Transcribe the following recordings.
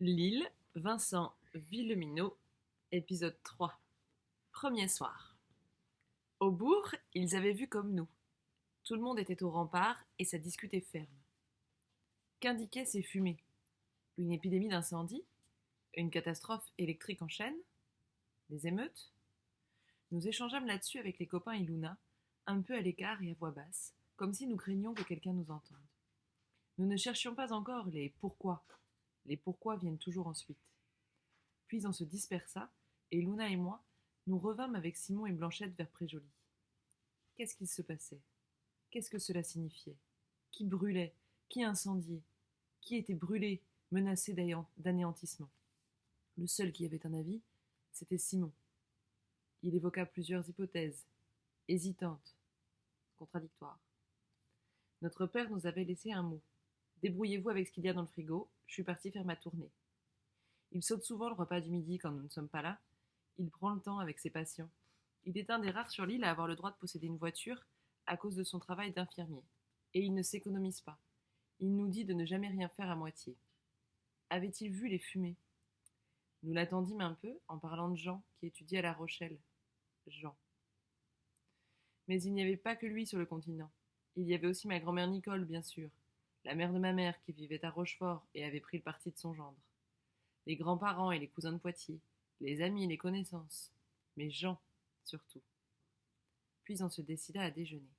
Lille, Vincent Villeminot, épisode 3. Premier soir. Au bourg, ils avaient vu comme nous. Tout le monde était au rempart et ça discutait ferme. Qu'indiquaient ces fumées? Une épidémie d'incendie? Une catastrophe électrique en chaîne? Des émeutes? Nous échangeâmes là-dessus avec les copains et Luna, un peu à l'écart et à voix basse, comme si nous craignions que quelqu'un nous entende. Nous ne cherchions pas encore les pourquoi. Les pourquoi viennent toujours ensuite. Puis on se dispersa, et Luna et moi, nous revînmes avec Simon et Blanchette vers Préjoli. Qu'est-ce qu'il se passait? Qu'est-ce que cela signifiait? Qui brûlait? Qui incendiait? Qui était brûlé, menacé d'anéantissement? Le seul qui avait un avis, c'était Simon. Il évoqua plusieurs hypothèses, hésitantes, contradictoires. Notre père nous avait laissé un mot. Débrouillez-vous avec ce qu'il y a dans le frigo, je suis partie faire ma tournée. Il saute souvent le repas du midi quand nous ne sommes pas là. Il prend le temps avec ses patients. Il est un des rares sur l'île à avoir le droit de posséder une voiture à cause de son travail d'infirmier. Et il ne s'économise pas. Il nous dit de ne jamais rien faire à moitié. Avait-il vu les fumées? Nous l'attendîmes un peu en parlant de Jean qui étudiait à La Rochelle. Jean. Mais il n'y avait pas que lui sur le continent. Il y avait aussi ma grand-mère Nicole, bien sûr, la mère de ma mère qui vivait à Rochefort et avait pris le parti de son gendre. Les grands-parents et les cousins de Poitiers, les amis et les connaissances, mais Jean surtout. Puis on se décida à déjeuner.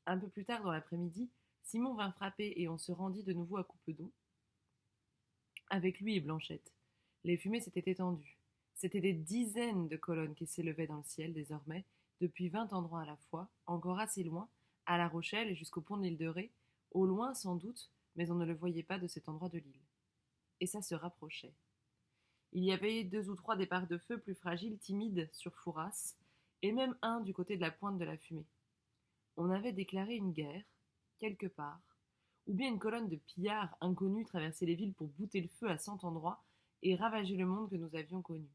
Un peu plus tard dans l'après-midi, Simon vint frapper et on se rendit de nouveau à Coupedoux, avec lui et Blanchette. Les fumées s'étaient étendues. C'étaient des dizaines de colonnes qui s'élevaient dans le ciel désormais, depuis 20 endroits à la fois, encore assez loin, à La Rochelle et jusqu'au pont de l'île de Ré, au loin sans doute, mais on ne le voyait pas de cet endroit de l'île. Et ça se rapprochait. Il y avait 2 ou 3 départs de feu plus fragiles, timides, sur Fouras, et même un du côté de la pointe de la fumée. On avait déclaré une guerre, quelque part, ou bien une colonne de pillards inconnus traversait les villes pour bouter le feu à 100 endroits et ravager le monde que nous avions connu.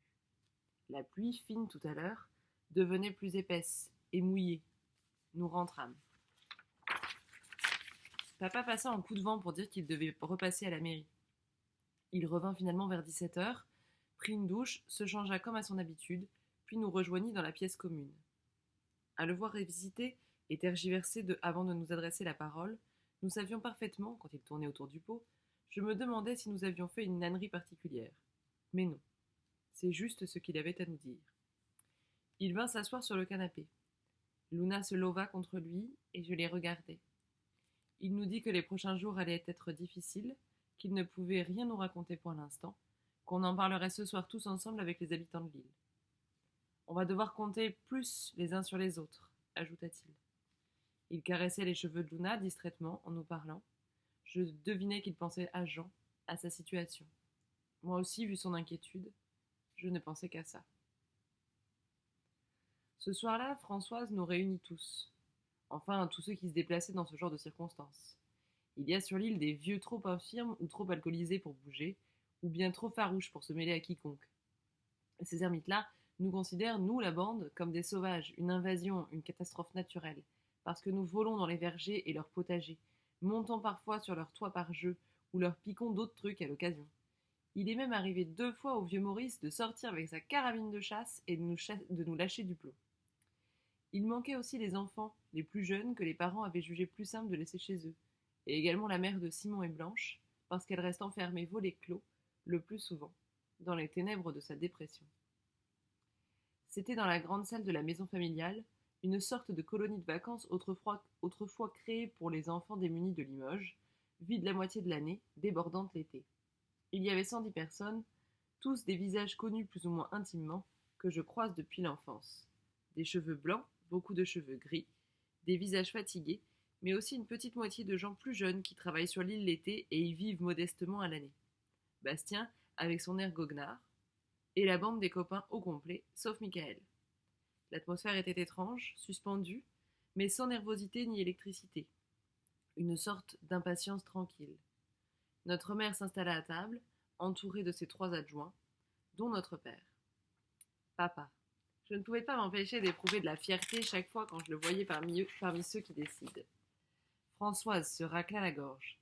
La pluie, fine tout à l'heure, devenait plus épaisse et mouillée. Nous rentrâmes. Papa passa en coup de vent pour dire qu'il devait repasser à la mairie. Il revint finalement vers 17h, prit une douche, se changea comme à son habitude, puis nous rejoignit dans la pièce commune. À le voir révisiter et tergiverser avant de nous adresser la parole, nous savions parfaitement, quand il tournait autour du pot, je me demandais si nous avions fait une nannerie particulière. Mais non, c'est juste ce qu'il avait à nous dire. Il vint s'asseoir sur le canapé. Luna se leva contre lui et je les regardai. Il nous dit que les prochains jours allaient être difficiles, qu'il ne pouvait rien nous raconter pour l'instant, qu'on en parlerait ce soir tous ensemble avec les habitants de l'île. On va devoir compter plus les uns sur les autres, ajouta-t-il. Il caressait les cheveux de Luna distraitement en nous parlant. Je devinais qu'il pensait à Jean, à sa situation. Moi aussi, vu son inquiétude, je ne pensais qu'à ça. Ce soir-là, Françoise nous réunit tous. Enfin, tous ceux qui se déplaçaient dans ce genre de circonstances. Il y a sur l'île des vieux trop infirmes ou trop alcoolisés pour bouger, ou bien trop farouches pour se mêler à quiconque. Ces ermites-là nous considèrent, nous, la bande, comme des sauvages, une invasion, une catastrophe naturelle, parce que nous volons dans les vergers et leurs potagers, montons parfois sur leurs toits par jeu, ou leur piquons d'autres trucs à l'occasion. Il est même arrivé 2 fois au vieux Maurice de sortir avec sa carabine de chasse et de nous lâcher du plomb. Il manquait aussi les enfants, les plus jeunes, que les parents avaient jugé plus simple de laisser chez eux, et également la mère de Simon et Blanche, parce qu'elle reste enfermée volets clos, le plus souvent, dans les ténèbres de sa dépression. C'était dans la grande salle de la maison familiale, une sorte de colonie de vacances autrefois créée pour les enfants démunis de Limoges, vide la moitié de l'année, débordante l'été. Il y avait 110 personnes, tous des visages connus plus ou moins intimement, que je croise depuis l'enfance. Des cheveux blancs, beaucoup de cheveux gris, des visages fatigués, mais aussi une petite moitié de gens plus jeunes qui travaillent sur l'île l'été et y vivent modestement à l'année. Bastien, avec son air goguenard, et la bande des copains au complet, sauf Michael. L'atmosphère était étrange, suspendue, mais sans nervosité ni électricité. Une sorte d'impatience tranquille. Notre mère s'installa à table, entourée de ses 3 adjoints, dont notre père. Papa. Je ne pouvais pas m'empêcher d'éprouver de la fierté chaque fois quand je le voyais parmi ceux qui décident. Françoise se racla la gorge.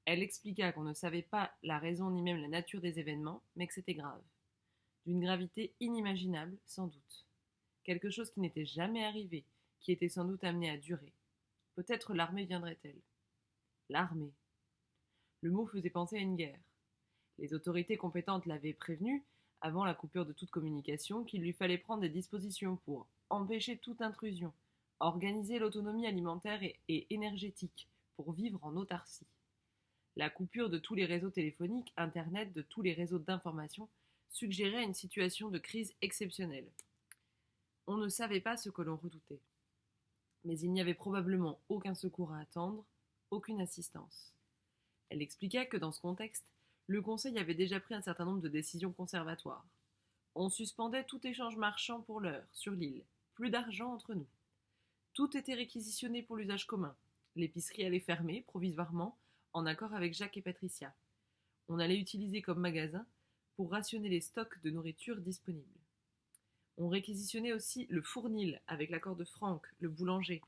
Elle expliqua qu'on ne savait pas la raison ni même la nature des événements, mais que c'était grave. D'une gravité inimaginable, sans doute. Quelque chose qui n'était jamais arrivé, qui était sans doute amené à durer. Peut-être l'armée viendrait-elle. L'armée. Le mot faisait penser à une guerre. Les autorités compétentes l'avaient prévenu, avant la coupure de toute communication, qu'il lui fallait prendre des dispositions pour empêcher toute intrusion, organiser l'autonomie alimentaire et énergétique, pour vivre en autarcie. La coupure de tous les réseaux téléphoniques, Internet, de tous les réseaux d'information, suggérait une situation de crise exceptionnelle. On ne savait pas ce que l'on redoutait. Mais il n'y avait probablement aucun secours à attendre, aucune assistance. Elle expliqua que dans ce contexte, le Conseil avait déjà pris un certain nombre de décisions conservatoires. On suspendait tout échange marchand pour l'heure, sur l'île. Plus d'argent entre nous. Tout était réquisitionné pour l'usage commun. L'épicerie allait fermer, provisoirement, en accord avec Jacques et Patricia. On allait utiliser comme magasin pour rationner les stocks de nourriture disponibles. On réquisitionnait aussi le fournil avec l'accord de Franck, le boulanger,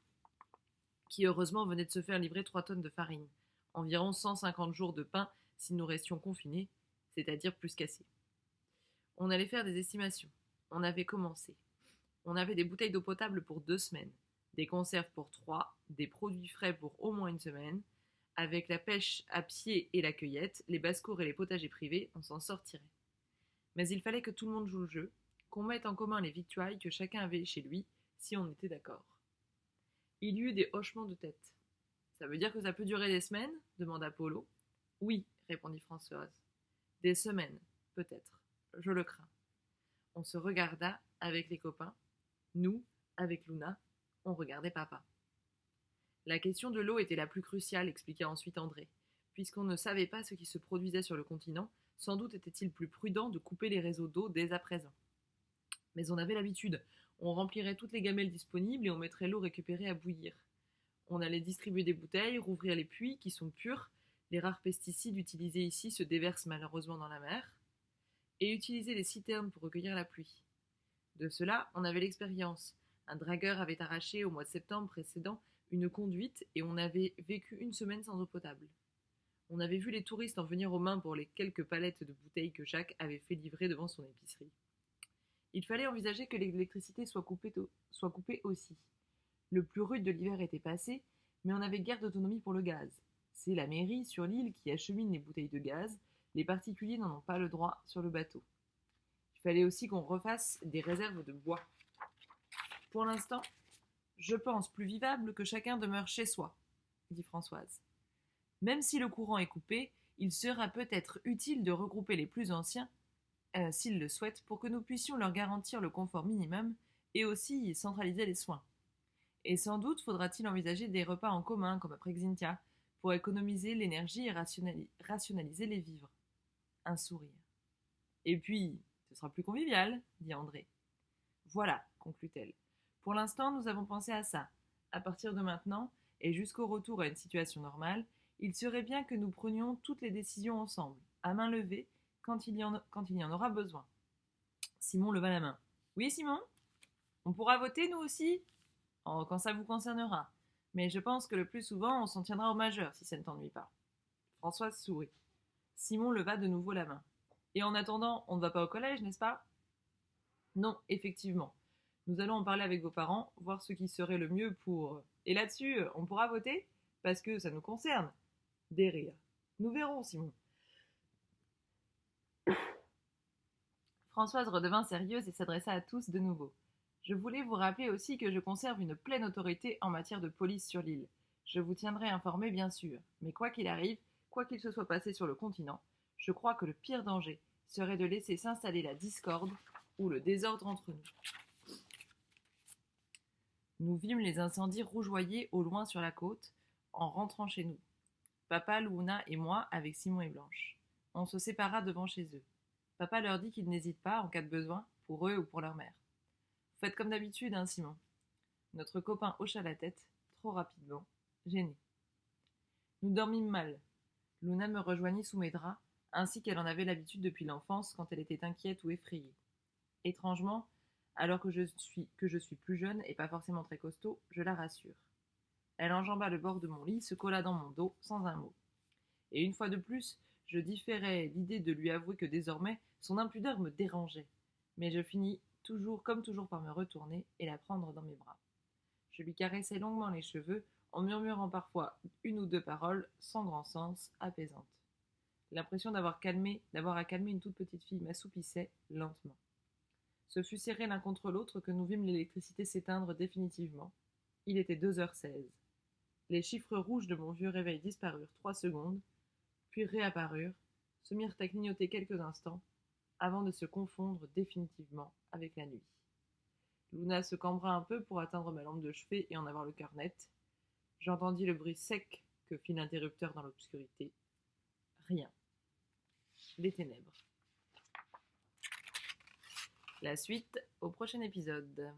qui heureusement venait de se faire livrer 3 tonnes de farine, environ 150 jours de pain si nous restions confinés, c'est-à-dire plus qu'assez. On allait faire des estimations. On avait commencé. On avait des bouteilles d'eau potable pour 2 semaines, des conserves pour 3, des produits frais pour au moins une semaine. Avec la pêche à pied et la cueillette, les basses-cours et les potagers privés, on s'en sortirait. Mais il fallait que tout le monde joue le jeu, qu'on mette en commun les victuailles que chacun avait chez lui, si on était d'accord. Il y eut des hochements de tête. Ça veut dire que ça peut durer des semaines demanda Polo. Oui, répondit Françoise. Des semaines, peut-être. Je le crains. On se regarda avec les copains. Nous, avec Luna, on regardait papa. La question de l'eau était la plus cruciale, expliqua ensuite André. Puisqu'on ne savait pas ce qui se produisait sur le continent, sans doute était-il plus prudent de couper les réseaux d'eau dès à présent. Mais on avait l'habitude. On remplirait toutes les gamelles disponibles et on mettrait l'eau récupérée à bouillir. On allait distribuer des bouteilles, rouvrir les puits, qui sont purs. Les rares pesticides utilisés ici se déversent malheureusement dans la mer. Et utiliser les citernes pour recueillir la pluie. De cela, on avait l'expérience. Un dragueur avait arraché, au mois de septembre précédent, une conduite et on avait vécu une semaine sans eau potable. On avait vu les touristes en venir aux mains pour les quelques palettes de bouteilles que Jacques avait fait livrer devant son épicerie. Il fallait envisager que l'électricité soit coupée aussi. Le plus rude de l'hiver était passé, mais on n'avait guère d'autonomie pour le gaz. C'est la mairie sur l'île qui achemine les bouteilles de gaz, les particuliers n'en ont pas le droit sur le bateau. Il fallait aussi qu'on refasse des réserves de bois. Pour l'instant, je pense plus vivable que chacun demeure chez soi, dit Françoise. Même si le courant est coupé, il sera peut-être utile de regrouper les plus anciens, s'ils le souhaitent, pour que nous puissions leur garantir le confort minimum et aussi centraliser les soins. Et sans doute faudra-t-il envisager des repas en commun, comme après Xintia, pour économiser l'énergie et rationaliser les vivres. Un sourire. Et puis, ce sera plus convivial, dit André. Voilà, conclut-elle. Pour l'instant, nous avons pensé à ça. À partir de maintenant, et jusqu'au retour à une situation normale, il serait bien que nous prenions toutes les décisions ensemble, à main levée, quand il y en aura besoin. Simon leva la main. Oui, Simon ? On pourra voter, nous aussi ? Oh, quand ça vous concernera. Mais je pense que le plus souvent, on s'en tiendra au majeur, si ça ne t'ennuie pas. Françoise sourit. Simon leva de nouveau la main. Et en attendant, on ne va pas au collège, n'est-ce pas ? Non, effectivement. Nous allons en parler avec vos parents, voir ce qui serait le mieux pour... Et là-dessus, on pourra voter ? Parce que ça nous concerne. Des rires. Nous verrons, Simon. Françoise redevint sérieuse et s'adressa à tous de nouveau. Je voulais vous rappeler aussi que je conserve une pleine autorité en matière de police sur l'île. Je vous tiendrai informé, bien sûr. Mais quoi qu'il arrive, quoi qu'il se soit passé sur le continent, je crois que le pire danger serait de laisser s'installer la discorde ou le désordre entre nous. Nous vîmes les incendies rougeoyer au loin sur la côte, en rentrant chez nous. Papa, Luna et moi avec Simon et Blanche. On se sépara devant chez eux. Papa leur dit qu'ils n'hésitent pas, en cas de besoin, pour eux ou pour leur mère. Faites comme d'habitude, hein, Simon. Notre copain hocha la tête, trop rapidement, gêné. Nous dormîmes mal. Luna me rejoignit sous mes draps, ainsi qu'elle en avait l'habitude depuis l'enfance quand elle était inquiète ou effrayée. Étrangement, alors que je suis plus jeune et pas forcément très costaud, je la rassure. Elle enjamba le bord de mon lit, se colla dans mon dos, sans un mot. Et une fois de plus, je différais l'idée de lui avouer que désormais, son impudeur me dérangeait. Mais je finis comme toujours par me retourner et la prendre dans mes bras. Je lui caressais longuement les cheveux, en murmurant parfois une ou deux paroles, sans grand sens, apaisantes. L'impression d'avoir à calmer une toute petite fille m'assoupissait lentement. Ce fut serré l'un contre l'autre que nous vîmes l'électricité s'éteindre définitivement. Il était 2h16. Les chiffres rouges de mon vieux réveil disparurent 3 secondes, puis réapparurent, se mirent à clignoter quelques instants, avant de se confondre définitivement avec la nuit. Luna se cambra un peu pour atteindre ma lampe de chevet et en avoir le cœur net. J'entendis le bruit sec que fit l'interrupteur dans l'obscurité. Rien. Les ténèbres. La suite au prochain épisode.